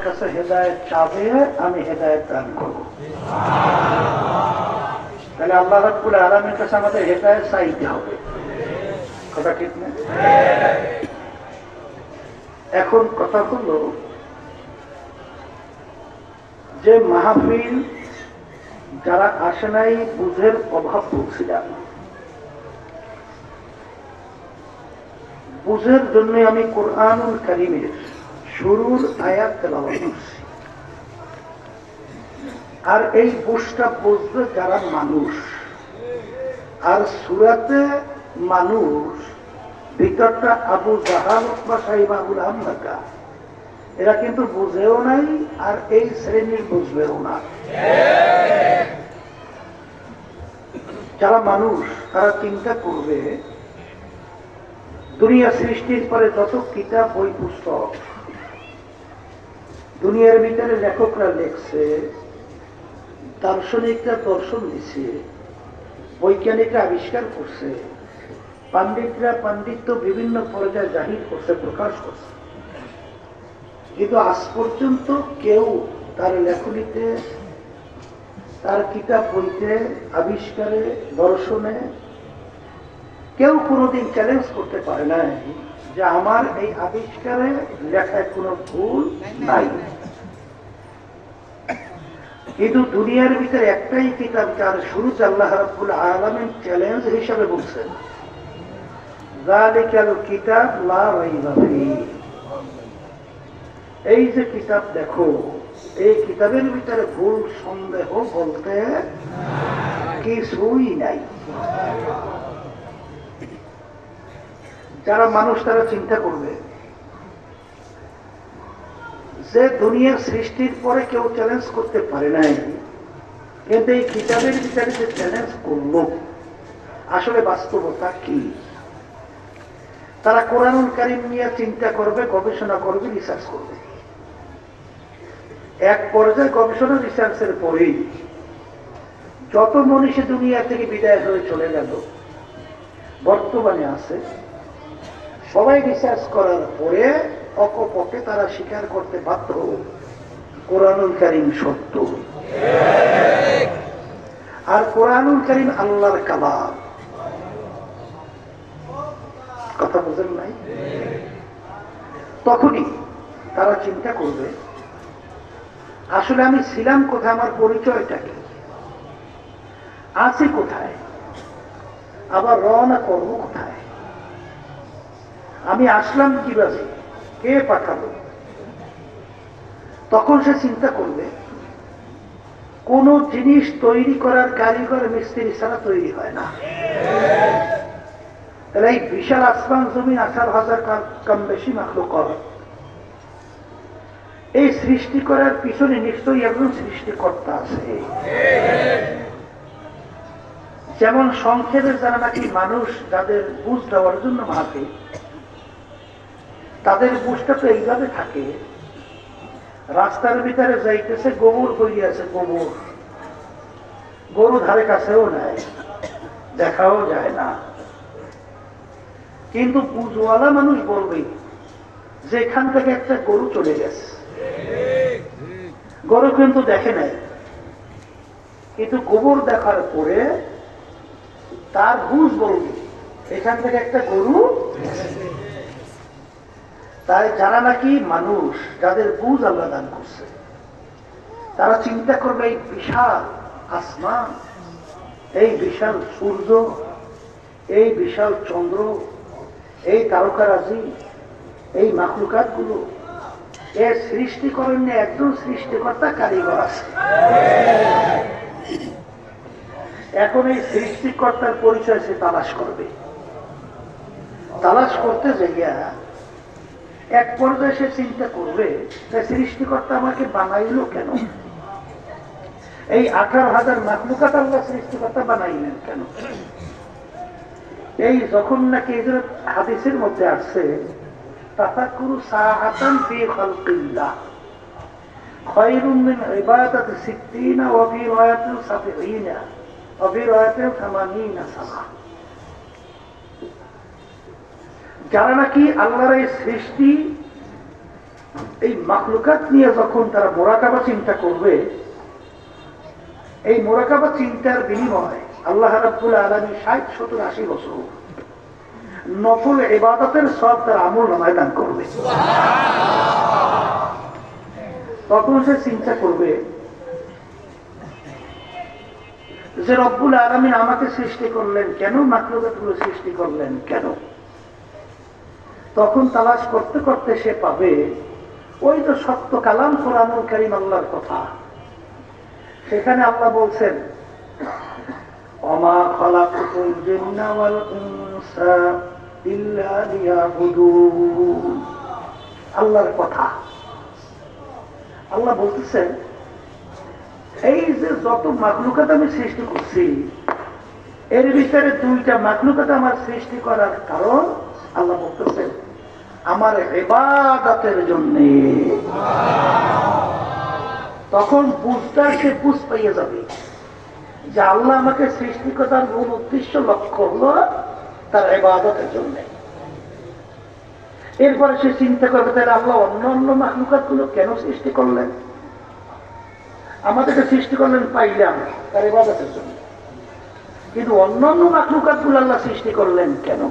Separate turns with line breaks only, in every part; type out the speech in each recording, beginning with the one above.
কাছে হেদায়েত চাবে, আমি হেদায়েত দান করব। তাহলে আল্লাহ রাব্বুল আলামিনের কাছে আমাদের হেদায়েত চাইতে হবে, কথা ঠিক না? এখন কথা হলো যে মাহফিল যারা আসে নাই বুঝের অভাব বলছিলাম, বুঝের জন্য আমি কোরআনুল কারীমের শুরুর আয়াত তেলাওয়াত করছি। আর এই বুঝটা বুঝবে যারা মানুষ, আর সূরাতে মানুষ ভিতরটা আবু জাহাল বা সাইবাবুল হামলাকা এরা কিন্তু বুঝেও নাই, আর এই শ্রেণীর বুঝবেও না। যারা মানুষ তারা চিন্তা করবে দুনিয়া সৃষ্টির পরে যত কিতাব বই পুস্তক দুনিয়ার ভিতরে লেখকরা লেখছে, দার্শনিকরা দর্শন দিছে, বৈজ্ঞানিকরা আবিষ্কার করছে, পাণ্ডিতরা পাণ্ডিত্য বিভিন্ন পর্যায়ে জাহির করছে, প্রকাশ করছে, কিন্তু আজ পর্যন্ত কেউ তার লেখনীতে, তার কিতাব বইতে, আবিষ্কারে, দর্শনে কেউ কোনোদিন চ্যালেঞ্জ করতে পারে নাই যে আমার এই আবিষ্কারে লেখায় কোনো ভুল নাই। কিন্তু দুনিয়ার ভিতরে একটাই কিতাব যার শুরুতে আল্লাহ রাব্বুল আলামিন চ্যালেঞ্জ হিসাবে বলছেন, যালিকাল কিতাব লা রাইবা ফীহ। এই যে কিতাব দেখো, এই কিতাবের ভিতরে ভুল সন্দেহ বলতে কিছুই নাই। যারা মানুষ তারা চিন্তা করবে যে দুনিয়ার সৃষ্টির পরে কেউ চ্যালেঞ্জ করতে পারে নাই, কিন্তু এই কিতাবের ভিতরে যে চ্যালেঞ্জ করলো আসলে বাস্তবতা কি? তারা কোরআনুল কারীম নিয়ে চিন্তা করবে, গবেষণা করবে, রিসার্চ করবে। এক পর্যায়ে গবেষণা রিসার্চের পরেই যত মনীষী দুনিয়া থেকে বিদায় হয়ে চলে গেল, বর্তমানে আছে, সবাই রিসার্চ করার পরে অকপটে তারা স্বীকার করতে বাধ্য কোরআনুল কারীম সত্য। আর কোরআনুল কারীম আল্লাহর কালাম, কথা বুঝেন নাই? তখনই তারা চিন্তা করবে আসলে আমি ছিলাম কোথায়, আমার পরিচয়টা কি, আছি কোথায়, আবার রওনা করবো কোথায়, আমি আসলাম কিভাবে, কে পাঠালো। তখন সে চিন্তা করবে কোন জিনিস তৈরি করার কারিগর মিস্ত্রি ছাড়া তৈরি হয় না। তাহলে এই বিশাল আসমান জমিন 18,000 কম বেশি মাখলুকাত, এই সৃষ্টি করার পিছনে নিশ্চয়ই একজন সৃষ্টিকর্তা আছে। যেমন সংক্ষেপে যারা নাকি মানুষ যাদের বুঝ দেওয়ার জন্য মাহফিল, তাদের বুঝটা তো এইভাবে থাকে, রাস্তার ভিতরে যাইতেছে, গোবর করিয়াছে, গোবর গরু ধারে কাছেও নাই, দেখাও যায় না, কিন্তু বুঝওয়ালা মানুষ বলবে যে এখান থেকে একটা গরু চলে গেছে। গরু কিন্তু দেখে নাই, কিন্তু গোবর দেখার পরে তার বুঝ বলবে এখান থেকে একটা গরু। তাই যারা নাকি মানুষ, যাদের বুঝ আল্লাহ দান করছে, তারা চিন্তা করবে এই বিশাল আসমান, এই বিশাল সূর্য, এই বিশাল চন্দ্র, এই তারকারাজি, এই মাখলুকাত গুলো, এর সৃষ্টিকরণে একজন সৃষ্টিকর্তা কারিগর আছে। এখন এই সৃষ্টিকর্তার পরিচয় সে তালাশ করবে। তালাশ করতে যাইয়া এক পর্যায়ে সে চিন্তা করবে সৃষ্টিকর্তা আমাকে বানাইলো কেন, এই 18,000 মাখলুকাত আল্লাহ সৃষ্টিকর্তা বানাইলেন কেন। এই যখন নাকি হাদিসের মধ্যে আসছে তাফাক্কুরু সাআতান ফি খালকিল্লাহ খায়রুম মিন ইবাদাতি 60 ওয়া ফি রায়াতিন 70 ওয়া ফি রায়াতিন 80 সানা। যারা নাকি আল্লাহর এই সৃষ্টি এই মাখলুকাত নিয়ে যখন তারা মোরাকাবা চিন্তা করবে, এই মোরাকাবা চিন্তার বিনিময়ে আল্লাহ রাব্বুল আলামিন 60-70-80 বছর নফল ইবাদতের সব তার আমল নামায় দান করবে। তখন সে চিন্তা করবে যে রব্বুল আলামিন আমাকে সৃষ্টি করলেন কেন, মাখলুকাতগুলো সৃষ্টি করলেন কেন। তখন তালাশ করতে করতে সে পাবে ওই তো সত্য কালাম কোরআনুল কারীম আল্লাহর কথা। সেখানে আল্লাহ বলছেন, ওমা খালাকতুল জিন্না ওয়াল ইনসা ইল্লা লিয়াবুদুন। আল্লাহর কথা আল্লাহ বলতেছেন, এই যে যত মাখলুকাত আমি সৃষ্টি করছি, এর ভিতরে দুইটা মাখলুকাত আমার সৃষ্টি করার কারণ আল্লাহ বলতেছেন আমার ইবাদতের জন্য। তখন বুঝদার সে বুঝ পাইয়া যাবে যে আল্লাহ আমাকে সৃষ্টি করার মূল উদ্দেশ্য লক্ষ্য হলো তার ইবাদতের জন্য। এরপরে সে চিন্তা করবে তাহলে আল্লাহ অন্য অন্য মাখলুকাত গুলো কেন সৃষ্টি করলেন, আমাদেরকে সৃষ্টি করলেন পাইলাম তার ইবাদতের জন্য, কিন্তু অন্য অন্য মাখলুকাত গুলো আল্লাহ সৃষ্টি করলেন কেন।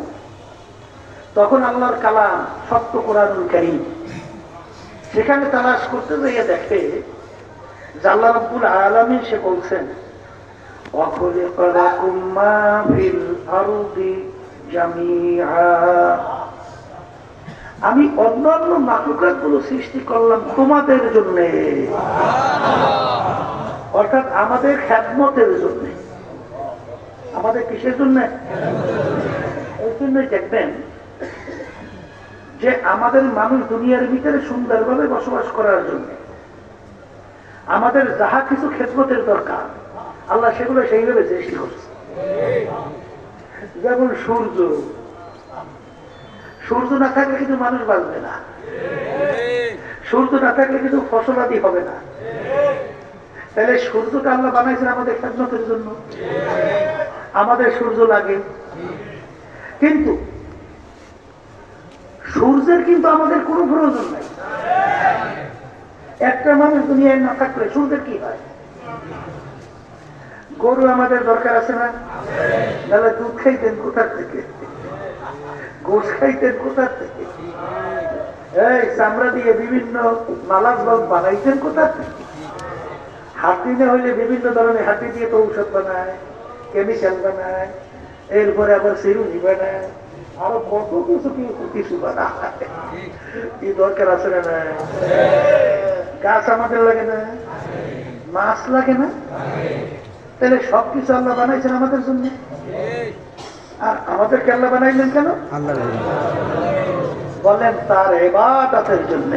তখন আল্লাহর কালাম সত্য কোরআনুল কারীম সেখানে তালাশ করতে যাইয়া দেখে যে আল্লাহ রাব্বুল আলামিন সে বলছেন, ওয়াখলিকা লাকুম মা ফিল আরদি জামিআ। আমি অন্যান্য মাখলুকাত গুলো সৃষ্টি করলাম তোমাদের জন্য, অর্থাৎ আমাদের খেদমতের জন্য। আমাদের কিসের জন্য? এই জন্যই দেখবেন যে আমাদের মানুষ দুনিয়ার ভিতরে সুন্দরভাবে বসবাস করার জন্য আমাদের যাহা কিছু খেদমতের দরকার আল্লাহ সেগুলো সেইভাবে সৃষ্টি করছে। যেমন সূর্য, সূর্য না থাকলে কিন্তু মানুষ বাঁচবে না, সূর্য না থাকলে কিন্তু ফসলাদি হবে না। তাহলে সূর্যকে আল্লাহ বানাইছেন আমাদের খেদমতের জন্য, আমাদের সূর্য লাগে। কিন্তু সূর্যের কিন্তু আমাদের কোনো প্রয়োজন নাই। একটা মানুষ দুনিয়ায় না থাকলে সূর্যের কি হয়? গরু আমাদের দরকার আছে না? তাহলে দুধ খাইতেন কোথার থেকে, গোশ খাইতেন কোথার থেকে, এই চামড়া দিয়ে বিভিন্ন মালাজ বানাইতেন কোথার থেকে। হাতি না হইলে বিভিন্ন ধরনের হাতি দিয়ে তো ঔষধ বানায়, কেমিক্যাল বানায়, এরপরে আবার সিরুনি বানায়, আরো কত কিছু কিছু বানায়। কি দরকার আছে না? গাছ আমাদের লাগে না, মাছ লাগে না? তাহলে সবকিছু আল্লাহ বানাইছেন আমাদের জন্য। আর আমাদেরকে আল্লাহ বানাইলেন কেন? বলেন তার ইবাদতের জন্য।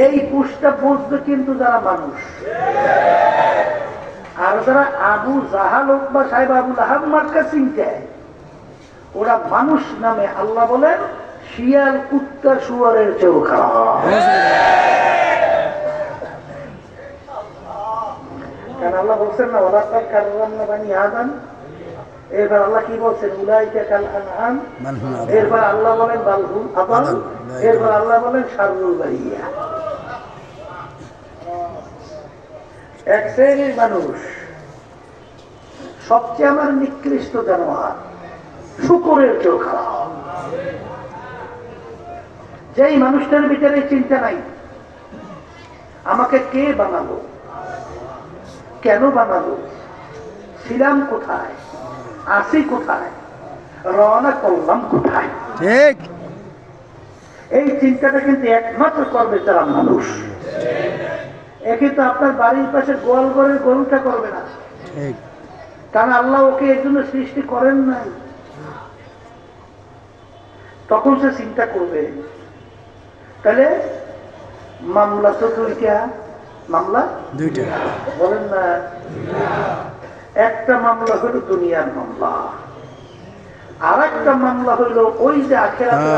এই পুষ্টা বুঝবে কিন্তু যারা মানুষ। আর যারা আবু জাহাল হোক বা সাহেব আবু লাহাব মার্কা চিন্তায়, ওরা মানুষ নামে আল্লাহ বলেন শিয়াল কুত্তা শুয়ারের চেয়েও খারাপ। কারণ আল্লাহ বলছেন না ওরা তার কারণ বানি আদান। এরপর আল্লাহ কি বলছেন? উলাইকা কাল আনআম। এরপর আল্লাহ বলেন বালহুম আদাল। এরপর আল্লাহ বলেন শাররুল বারিয়া। এক শ্রেণীর মানুষ সবচেয়ে আমার নিকৃষ্ট জানোয়ার, শুকরের চেয়েও খারাপ। যেই মানুষটার ভিতরে চিন্তা নাই আমাকে কে বানালো, কেন বানালো, ছিলাম কোথায়, আসি কোথায়, রওনা করলাম কোথায়, ঠিক এই চিন্তাটা কিন্তু একমাত্র করবে যারা মানুষ। এ কিন্তু আপনার বাড়ির পাশে গোয়াল ঘরের গরুটা করবে না, কারণ আল্লাহ ওকে এর জন্য সৃষ্টি করেন নাই। তখন সে চিন্তা করবে তাহলে মামলা তো দুইটা, মামলা দুইটা বলেন না। একটা মামলা হইল দুনিয়ার মামলা, আর একটা মামলা হইল ওই যে আখিরাতে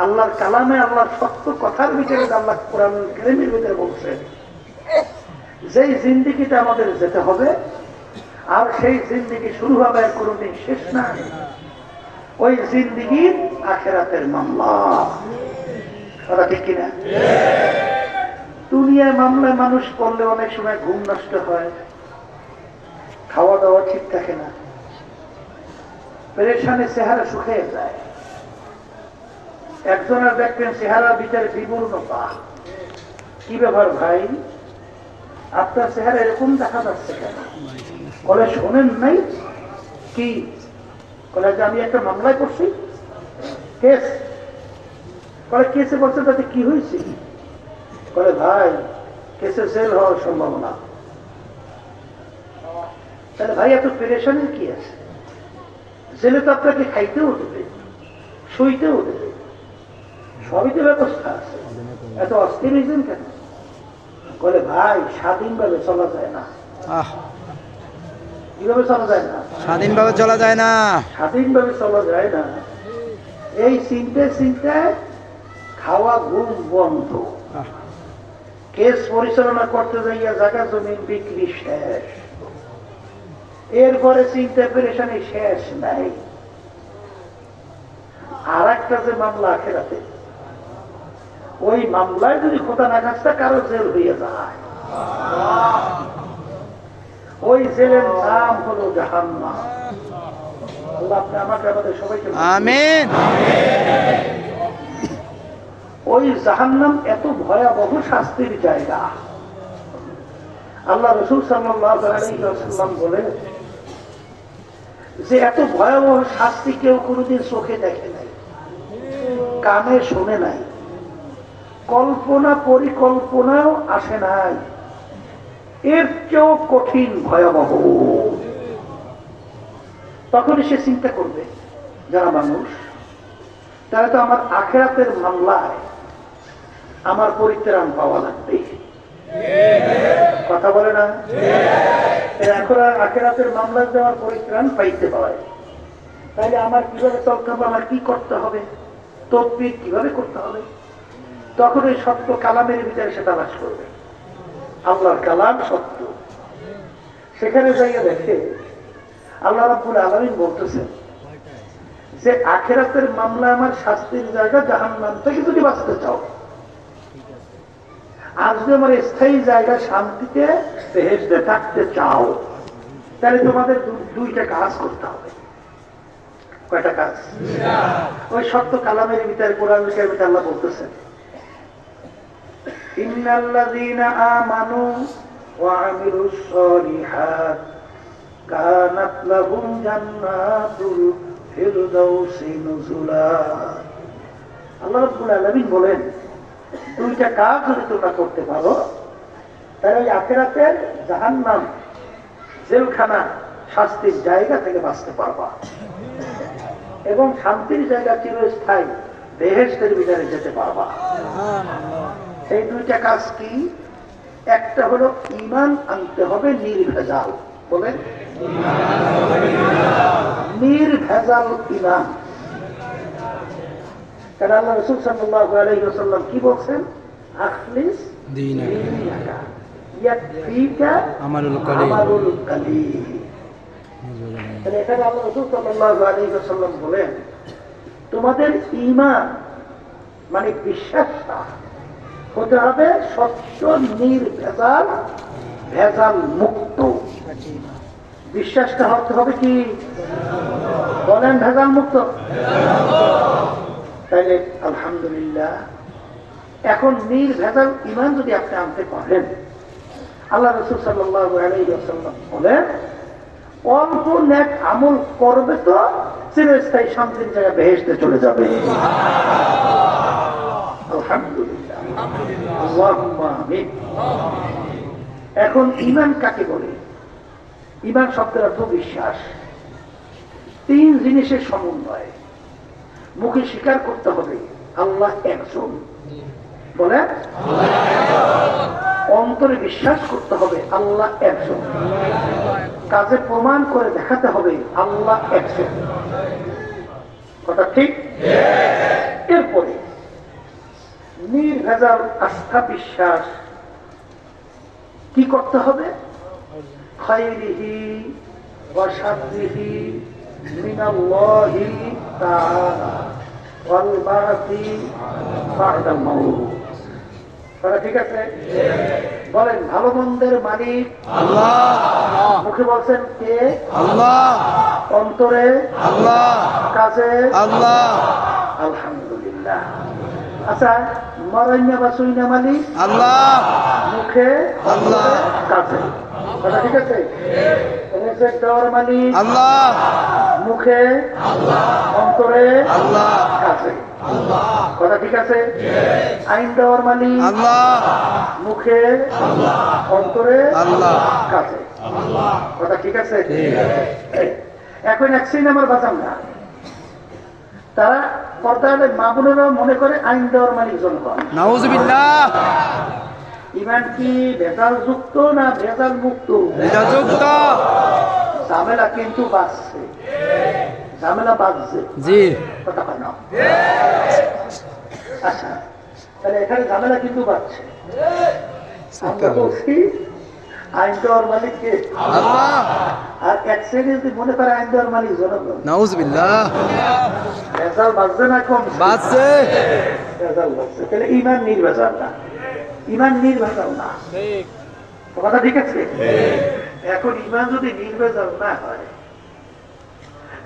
আল্লাহর কালামে আল্লাহর সত্য কথার ভিতরে আল্লাহ কোরআনুল কারীমের ভিতরে বলছেন যেই জিন্দেগিটা আমাদের যেতে হবে, আর সেই জিন্দেগি শুরু হবে আর কোনোদিন শেষ না। ওই জিন্দিগির আখেরাতের মামলা। কথা ঠিক কিনা? দুনিয়ায় মামলায় মানুষ পড়লে অনেক সময় ঘুম নষ্ট হয়, খাওয়া দাওয়া ঠিক থাকে না, পেরেশানে চেহারা শুকিয়ে যায়। একজনের দেখবেন চেহারা ভিতরে বিবর্ণতা। কি ব্যাপার ভাই, আপনার চেহারা এরকম দেখা যাচ্ছে কেন? বলে শোনেন নাই কি? বলে যে আমি একটা মামলায় করছি, কেস। বলে কেসে বলছে তাতে কি হয়েছে? বলে ভাই কেসে জেল হওয়ার সম্ভাবনা। তাহলে ভাই এত পেরেশানির কি আছে? জেলে তো আপনাকে খাইতেও দেবে, শুইতেও দেবে, সবই তো ব্যবস্থা আছে, এত অস্থির হয়েছেন কেন? বলে ভাই স্বাধীনভাবে চলা যায় না। কিভাবে চলা যায় না?
স্বাধীনভাবে চলা যায় না।
স্বাধীনভাবে চলা যায় না। এই চিন্তায় খাওয়া ঘুম বন্ধ। কেস পরিচালনা করতে যাইয়া জায়গা জমিন বিক্রি শেষ, এরপরে চিন্তা পেরেশানি শেষ নাই। আর একটা যে মামলা আখেরাতে, ওই মামলায় যদি খোদা না খাস্তা কারো জেল হয়ে যায়, ওই জেলের নাম হলো জাহান্নাম। আল্লাহ আপনি আমাকে আমাদের সবাইকে
আমিন।
ওই জাহান্নাম এত ভয়াবহ শাস্তির জায়গা। আল্লাহ রাসূল সাল্লাল্লাহু আলাইহি ওয়াসাল্লাম বলে যে এত ভয়াবহ শাস্তি কেউ কোনোদিন চোখে দেখে নাই, কানে শোনে নাই, কল্পনা পরিকল্পনাও আসে নাই। এর চেয়েও কঠিন ভয়াবহ। তখন সে চিন্তা করবে, যারা মানুষ তারা তো আমার আখেরাতের মামলায় আমার পরিত্রাণ পাওয়া লাগবে। কথা বলে না? এখন আখেরাতের মামলায় যে আমার পরিত্রাণ পাইতে হয়, তাহলে আমার কিভাবে চলতে হবে, আমার কি করতে হবে, তদবির কিভাবে করতে হবে? তখন ওই সত্য কালামের ভিতরে সে তালাশ করবে। আল্লাহর কালাম সত্য। সেখানে যাইয়া দেখে আল্লাহ রাব্বুল আলামিন বলতেছেন যে আখেরাতের মামলা আমার শাস্তির জায়গা জাহান্নাম থেকে যদি বাঁচতে চাও, আর যদি আমার স্থায়ী জায়গা শান্তিতে বেহেশতে থাকতে চাও, তাহলে তোমাদের দুইটা কাজ করতে হবে। কয়টা কাজ? ওই সত্য কালামের ভিতরে কোরআনের ভিতরে আল্লাহ বলতেছেন, ইন্নাল্লাযীনা আমানু ওয়া আমিলুস সালিহাত কানাত লাহুম জান্নাতুল ফিরদাউসি নুজুলা। আল্লাহ রাব্বুল আলামিন বলেন, দুইটা কাজ যদি তোমরা করতে পারো, তাহলে ওই আখিরাতের জাহান্নাম, জেলখানা, শাস্তির জায়গা থেকে বাঁচতে পারবা এবং শান্তির জায়গা চিরস্থায়ী বেহেশতের ভিতরে যেতে পারবা। সেই দুইটা কাজ কি? একটা হলো ঈমান আনতে হবে নির্ভেজাল। বলেন নির্ভেজাল ঈমান। কারণ আল্লাহ রাসূল সাল্লাল্লাহু আলাইহি ওয়াসাল্লাম কি বলছেন? আখলিস দীনাকা ইয়াকফিকা আমালুল কলিল। তাহলে এখানে আল্লাহ রাসূল সাল্লাল্লাহু আলাইহি ওয়াসাল্লাম বলেন, তোমাদের ঈমান মানে বিশ্বাসটা হতে হবে স্বচ্ছ, নির্ভেজাল, ভেজাল মুক্ত। বিশ্বাসটা হতে হবে কি? বলেন ভেজাল মুক্ত। তাইলে আলহামদুলিল্লাহ, এখন নির্ভেজাল ঈমান যদি আপনি আনতে পারেন, আল্লাহ রাসূল সাল্লাল্লাহু আলাইহি ওয়াসাল্লাম বলেন, অল্প নেক আমল করবে তো চিরস্থায়ী শান্তির জায়গায় বেহেশতে চলে যাবে। আলহামদুলিল্লাহ, আল্লাহুম্মা আমিন। এখন ঈমান কাকে বলে? ঈমান শব্দের অর্থ বিশ্বাস। তিন জিনিসের সমন্বয়। মুখে স্বীকার করতে হবে আল্লাহ একজন, বলে অন্তরে বিশ্বাস করতে হবে আল্লাহ একজন, কাজে প্রমাণ করে দেখাতে হবে আল্লাহ একজন। কথা ঠিক? এরপরে নির্ভেজাল আস্থা বিশ্বাস কি করতে হবে? খায়রিহি ওয়া শাররিহি মিনাল্লাহি তাআলা ওয়াল বা'সি বা'দাল মাউত। কথা ঠিক আছে? বলেন ভালো মন্দের মালিক
আল্লাহ,
মুখে বলছেন কে?
আল্লাহ,
অন্তরে
আল্লাহ,
কাজে
আল্লাহ,
আলহামদুলিল্লাহ। আচ্ছা, মরাইনা বাসুইনা মালিক
আল্লাহ,
মুখে
আল্লাহ,
কাজে। কথা ঠিক আছে? রেজেক দেওয়ার মালিক
আল্লাহ,
মুখে অন্তরে
আল্লাহ,
কাজে। কথা ঠিক আছে? আইন দেওয়ার মালিক
আল্লাহ,
মুখে অন্তরে
আল্লাহ।
কাজে। কথা ঠিক আছে? এই, এখন এক শ্রেণী আমার বাঁচান না, তারা পর্দায় মা বোনেরা মনে করে আইন দেওয়ার মালিক জনগণ।
নাউজুবিল্লাহ,
ইমান কি ভেজাল যুক্ত না ভেজাল মুক্ত?
যুক্ত।
ঝামেলা কিন্তু বাঁচছে, ঝামেলা বাঁচছে।
জি,
কথা হয় না? আচ্ছা, তাহলে এখানে ঝামেলা কিন্তু বাঁচছে। আমরা বলছি আইন দেওয়ার মালিক কে?
আল্লাহ,
আর এক শ্রেণী যদি মনে করে আইন দেওয়ার মালিক জনগণ।
নাউজুবিল্লাহ,
ভেজাল বাঁচছে না কম?
বাঁচছে।
ভেজাল বাঁচছে। তাহলে ইমান নির্ভেজাল না, ইমান নির্ভেজাল না। কথা ঠিক আছে? এখন ইমান যদি নির্ভেজাল না হয়,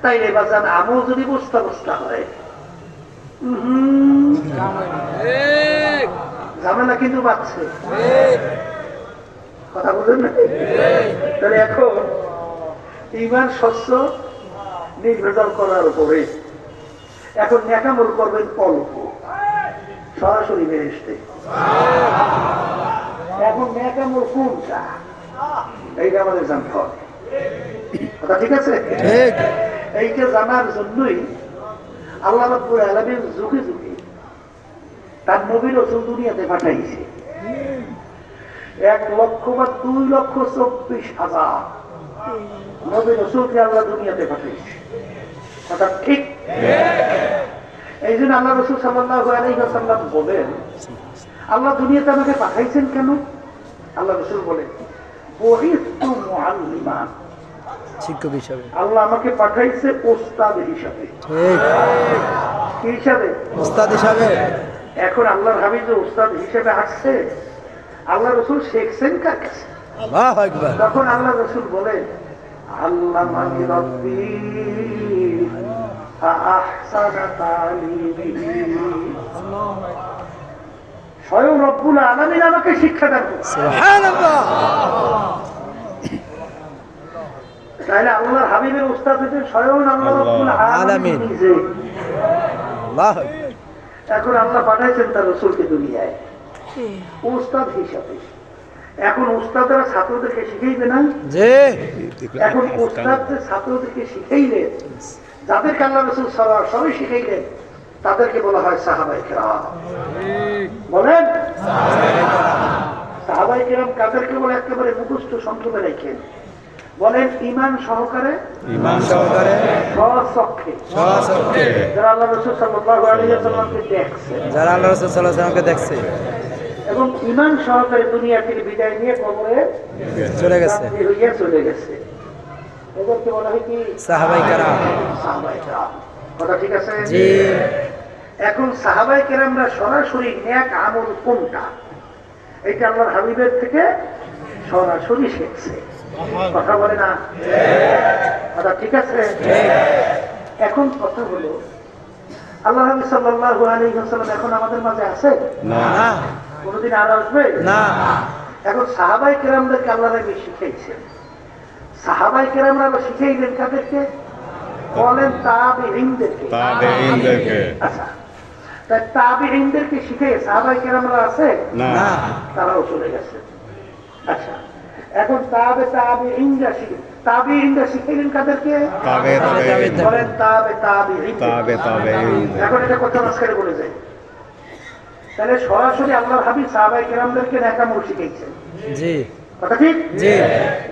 তাইলে বাজান আমল যদি বস্তা বস্তা হয়, ঝামেলা কিন্তু বাড়ছে। কথা বুঝলেন না? তাহলে এখন ইমান স্বচ্ছ নির্ভেজাল করার উপরে এখন নেকামল করবেন অল্প, সরাসরি বেহেশতে। এখন নেকামল কোনটা, এইটা আমাদের জানতে হবে। কথা ঠিক আছে?
ঠিক।
এইটা জানার জন্যই আল্লাহ রাব্বুল আলামিন যুগে যুগে তার নবী রাসূল দুনিয়াতে পাঠাইছে। 1,02,24,000 নবী রাসূলকে আল্লাহ দুনিয়াতে পাঠাইছে। কথা ঠিক? এই জন্য আল্লাহ রাসূল সাল্লাল্লাহু আলাইহি ওয়াসাল্লাম বলেন, আল্লাহ দুনিয়াতে আমাকে পাঠাইছেন কেন? আল্লাহ রাসূল বলেন, বুইসতু মুআল্লিমান,
শিক্ষক হিসাবে।
আল্লাহ আমাকে পাঠাইছে ওস্তাদ হিসাবে।
ঠিক।
কি হিসাবে?
উস্তাদ হিসাবে।
এখন আল্লাহর হাবিব যে ওস্তাদ হিসেবে আসছে, আল্লাহ রাসূল শিখছেন কার কাছে?
আল্লাহু আকবার।
তখন আল্লাহ রাসূল বলেন, আল্লামানি রাব্বি ফাআহসানা তালিমি, স্বয়ং রব্বুল আলামিন আমাকে শিক্ষা দান করেছেন।
সুবহানাল্লাহ।
তাহলে আল্লাহর হাবিবের উস্তাদ হচ্ছেন স্বয়ং আল্লাহ রব্বুল আলামিন নিজে।
আল্লাহু আকবার।
এখন আল্লাহ পাঠাইছেন তার রাসূলকে দুনিয়ায় উস্তাদ হিসাবে। এখন উস্তাদরা ছাত্রদেরকে শিখাইবে না?
জি।
এখন উস্তাদদের ছাত্রদেরকে শিখাইলে, যাদেরকে আল্লাহ রাসূল সরাসরি শিখাইলেন, তাদেরকে বলা হয় সাহাবায়ে কেরাম। বলেন সাহাবায়ে কেরাম কাদেরকে বলে? একেবারে মুখস্থ সংক্ষেপে রাখেন। বলেন ঈমান সহকারে,
ঈমান সহকারে,
স্বচক্ষে,
স্বচক্ষে
যারা আল্লাহ রাসূল সাল্লাল্লাহু আলাইহি ওয়াসাল্লামকে দেখছে,
যারা আল্লাহ রাসূল সাল্লাল্লাহু আলাইহি ওয়াসাল্লামকে দেখছে
এবং ঈমান সহকারে দুনিয়া থেকে বিদায় নিয়ে কবরে
চলে গেছে,
যাত্রী হইয়া চলে গেছে, এদেরকে বলা হয় কি?
সাহাবায়ে কেরাম।
সাহাবায়ে কেরাম। কথা ঠিক আছে?
জি।
এখন সাহাবায়ে কেরামরা সরাসরি নেক আমল কোনটা, এটা আল্লাহর হাবিবের থেকে সরাসরি শিখছে। কথা বলে না? কথা ঠিক আছে? এখন কথা হলো, আল্লাহ হাবিব সাল্লাল্লাহু আলাইহি ওয়াসাল্লাম এখন আমাদের মাঝে আছে
না,
কোনদিন আর আসবে
না।
এখন সাহাবায়ে কেরামদেরকে আল্লাহ নবী শিখাইছেন। সাহাবায়ে কেরামরা শিখাইলেন কাদেরকে? বলেন তাবেঈনদেরকে। আচ্ছা, তাই তাবেঈনদেরকে শিখে সাহাবায়ে কেরামরা আছে
না,
তারাও চলে গেছে। আচ্ছা, এখন তাবেঈনরা শিখাইলেন কাদেরকে? বলেন তাবেঈন। এখন এটা কথা মাঝখানে বলে যায়, তাহলে সরাসরি আল্লাহর হাবিব সাহাবায়ে কেরামদেরকে নেক আমল শিখাইছেন।
জি।
কথা ঠিক?
জি।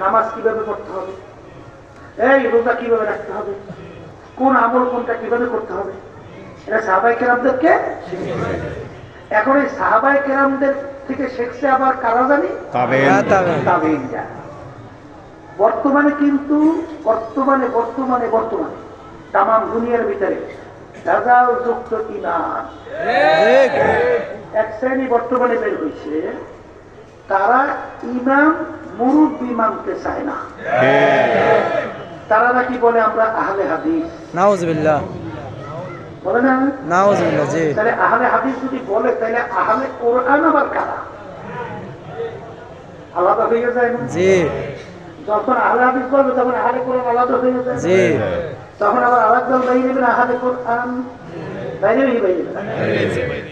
নামাজ কিভাবে পড়তে হবে, এই রোজা কিভাবে রাখতে হবে, কোন আমল কোনটা কিভাবে করতে হবে, এটা সাহাবায়ে কেরামদেরকে শিখিয়েছেন। এখন এই সাহাবায়ে কেরামদের থেকে শিখছে আবার কারা জানি? তাবেঈনরা। বর্তমানে কিন্তু বর্তমানে তামাম দুনিয়ার ভিতরে ভেজালযুক্ত ইমান।
ঠিক
এক শ্রেণী বর্তমানে বের হয়েছে, তারা ইমাম মুরব্বী মানতে চায় না। তারা নাকি বলে আমরা আহলে হাদিস,
নাউজুবিল্লাহ
বলে না?
নাউজুবিল্লাহ জি
তাহলে আহলে হাদিস যদি বলে, তাহলে আহলে কোরআন আবার কারা? আলাদা হয়ে যায় না?
জি
যখন আহলে হাদিস বলবে তখন আহলে কোরআন আলাদা হয়ে যায়।
জি
তখন আবার আলাদা বাইরে নেবেন, আহলে কোরআন বাইরে বাইরে নেবেন।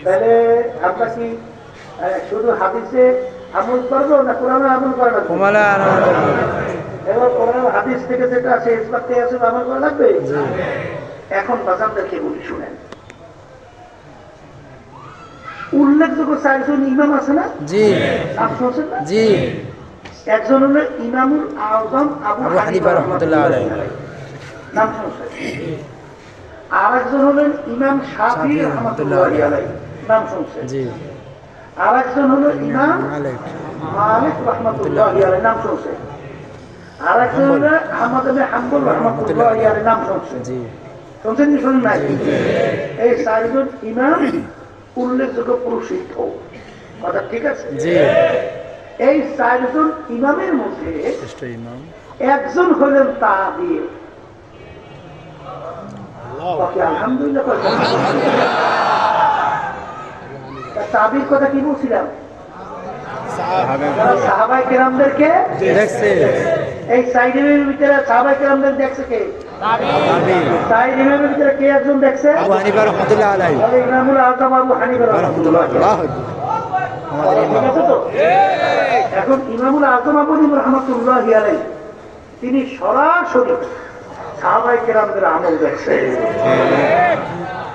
তাহলে আমরা কি শুধু হাদিসে আমল করবো না কোরআনে আমল করা লাগবে?
কুমালা
এবার কোরআন হাদিস থেকে যেটা আছে ইসলামতে আছে আমল করা লাগবে। এখন বাজারদেরকে বলি, শুনেন, উল্লেখযোগ্য 4 জন ইমাম আছে না?
জি
নাম শুনছেন না?
জি
একজন হলো ইমামুল আযম আবু
আবু হানিফা রাহমাতুল্লাহ আলাইহি,
নাম শুনছেন। আর একজন হলেন ইমাম শাফি রাহমাতুল্লাহ আলাইহি, নাম শুনছেন।
জি
আর একজন হলো ইমাম
মালিক
মালিক রাহমাতুল্লাহ আলাইহি, নাম শুনছেন। আর একজন হলো আহমদ ইবনে হাম্বল রাহমাতুল্লাহ আলাইহি, নাম শুনছেন।
জি
শুনছেন কি শুনেন নাই? এই 4 জন ইমাম উল্লেখযোগ্য প্রসিদ্ধ কথা, ঠিক আছে?
জি
এই 4 জন ইমামের মধ্যে
শ্রেষ্ঠ ইমাম
একজন হলেন তাবি। ওকে আলহামদুলিল্লাহ বলবেন। তাবির কথা কি বলছিলাম? সাহাবায়ে কেরামদেরকে
দেখছে
এই 4 ইমামের ভিতরে সাহাবায়ে কেরামদের দেখছে কে?
তাবি
4 ইমামের ভিতরে কে একজন দেখছে?
আবু হানিফা রাহমাতুল্লাহ আলাইহি
তাহলে ইমামুল আযম আবু হানিফা রাহমাতুল্লাহ আলাইহি।
আমাদের
ঠিক
ইমাম
আছে তো? এখন ইমামুল আযম আবু হানিফা রাহমাতুল্লাহ আলাইহি তিনি সরাসরি সাহাবায়ে কেরামদের আমল দেখছে,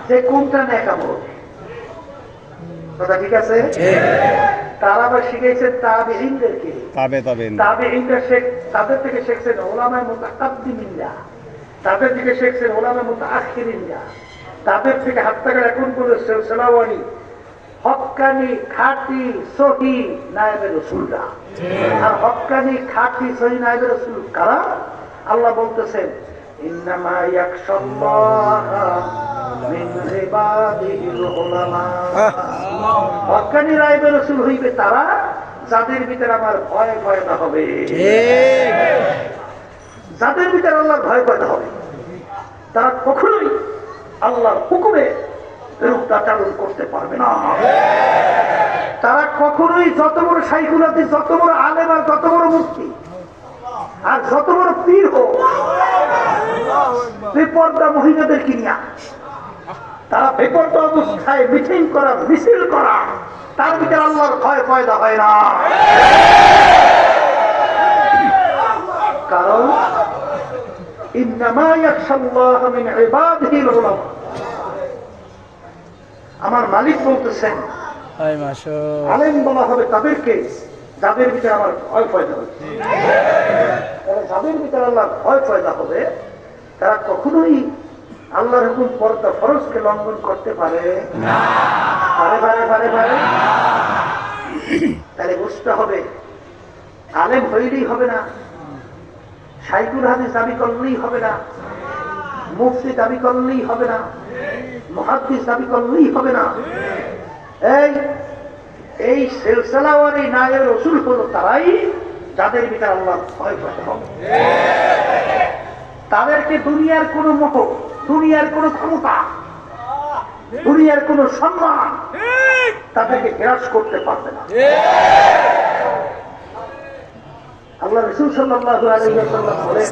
যে কোনটা নেক আমল। কথা ঠিক আছে? তারা আবার শিখেছেন তাবেঈনদেরকে। তাবেঈনরা তাদের থেকে শিখছেন উলামায়ে মুতাকাদ্দিমিনরা, তাদের থেকে শিখছেন উলামায়ে মুতাআখিরিনরা, তাদের থেকে হাত্তাকার এখন পর্যন্ত সিলসিলাওয়ারি হক্কানি খাঁটি সহি নায়েবে রাসূলরা। আর হক্কানি খাঁটি সহি নায়েবে রাসূল কারা? আল্লাহ বলতেছেন ইন্নামা ইয়াখশাল্লাহা মিন ইবাদিহিল উলামা। হক্কানি নায়েবে রাসূল হইবে তারা যাদের ভিতরে আমার ভয় পয়দা হবে, যাদের ভিতরে আল্লাহর ভয় পয়দা হবে। তারা কখনোই আল্লাহর হুকুমে বিরুদ্ধাচরণ করতে পারবে না। তারা কখনোই যত বড় শাইখুল হাদিস, যত বড় আলেম, আর যত বড় মুফতি, আর যত বড় পীর হোক, বেপরদা মহিলাদের কিনিয়া তারা বেপরদা অবস্থায় মিটিং করা, মিছিল করা, তার ভিতরে আল্লাহর ভয় পয়দা হয় না। কারণ ইন্নামা ইয়াখশাল্লাহা মিন ইবাদিহিল উলামা। আমার মালিক বলতেছেন আলেম বলা হবে তাদেরকে যাদের ভিতরে আমার ভয় পয়দা হবে। যাদের ভিতরে আল্লাহর ভয় পয়দা হবে তারা কখনোই আল্লাহর হুকুম পর্দা ফরজকে লঙ্ঘন করতে পারে না। তাহলে বুঝতে হবে আলেম হইলেই হবে না, শাইখুল হাদিস দাবি করলেই হবে না, মুফতি দাবি করলেই হবে না, মুহাদ্দিস দাবি করলেই হবে না। এই সিলসিলাওয়ারি নায়েবে রাসূল হলো তারাই যাদের ভিতরে আল্লাহর ভয় পয়দা হবে। তাদেরকে দুনিয়ার কোনো মোহ, দুনিয়ার কোনো ক্ষমতা, দুনিয়ার কোনো সম্মান তাদেরকে গ্রাস করতে পারবে না। আল্লাহ রাসূল সাল্লাল্লাহু আলাইহি ওয়াসাল্লাম বলেন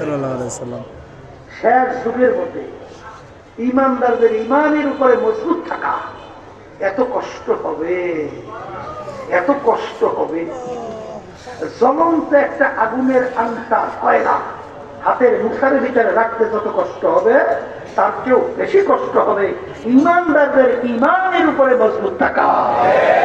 শেষ যুগের মধ্যে ঈমানদারদের ঈমানের উপরে মজবুত থাকা এত কষ্ট হবে, এত কষ্ট হবে। জ্বলন্ত একটা আগুনের আংটা কয়লা হাতের মুখের ভিতরে রাখতে যত কষ্ট হবে, তার চেয়েও বেশি কষ্ট হবে ঈমানদারদের ঈমানের উপরে মজবুত থাকা।